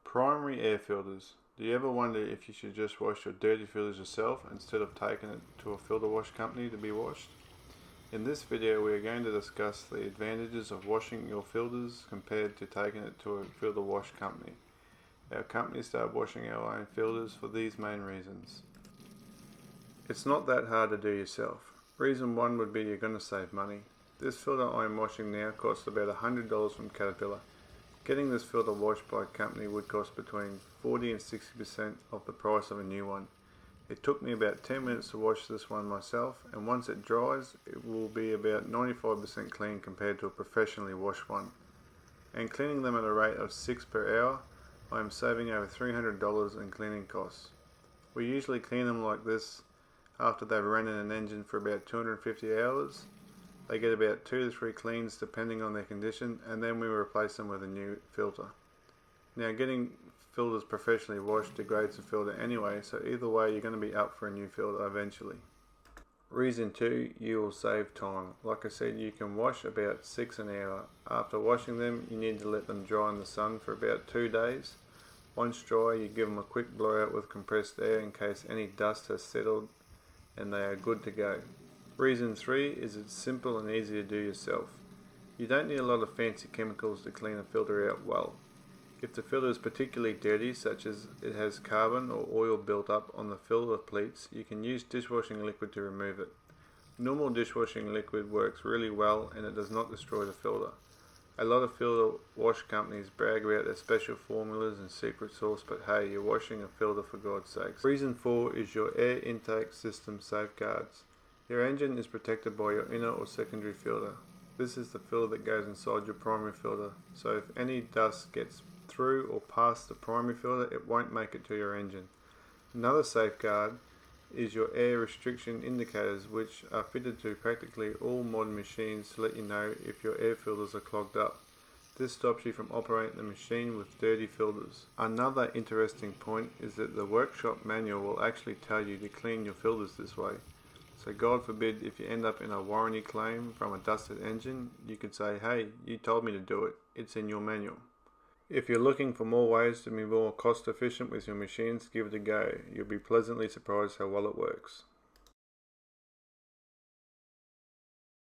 Primary air filters. Do you ever wonder if you should just wash your dirty filters yourself instead of taking it to a filter wash company to be washed? In this video we are going to discuss the advantages of washing your filters compared to taking it to a filter wash company. Our company started washing our own filters for these main reasons. It's not that hard to do yourself. Reason one would be you're going to save money. This filter I am washing now costs about $100 from Caterpillar. Getting this filter washed by a company would cost between 40 and 60% of the price of a new one. It took me about 10 minutes to wash this one myself, and once it dries it will be about 95% clean compared to a professionally washed one. And cleaning them at a rate of 6 per hour, I am saving over $300 in cleaning costs. We usually clean them like this after they've run in an engine for about 250 hours. They get about 2 to 3 cleans depending on their condition, and then we replace them with a new filter. Now, getting filters professionally washed degrades the filter anyway, so either way you're going to be up for a new filter eventually. Reason 2, you will save time. Like I said, you can wash about 6 an hour. After washing them you need to let them dry in the sun for about 2 days. Once dry you give them a quick blowout with compressed air in case any dust has settled, and they are good to go. Reason 3 is it's simple and easy to do yourself. You don't need a lot of fancy chemicals to clean a filter out well. If the filter is particularly dirty, such as it has carbon or oil built up on the filter pleats, you can use dishwashing liquid to remove it. Normal dishwashing liquid works really well and it does not destroy the filter. A lot of filter wash companies brag about their special formulas and secret sauce, but hey, you're washing a filter for God's sakes. Reason 4 is your air intake system safeguards. Your engine is protected by your inner or secondary filter. This is the filter that goes inside your primary filter, so if any dust gets through or past the primary filter, it won't make it to your engine. Another safeguard is your air restriction indicators, which are fitted to practically all modern machines to let you know if your air filters are clogged up. This stops you from operating the machine with dirty filters. Another interesting point is that the workshop manual will actually tell you to clean your filters this way. So God forbid if you end up in a warranty claim from a dusted engine, you could say, hey, you told me to do it, it's in your manual. If you're looking for more ways to be more cost efficient with your machines, give it a go. You'll be pleasantly surprised how well it works.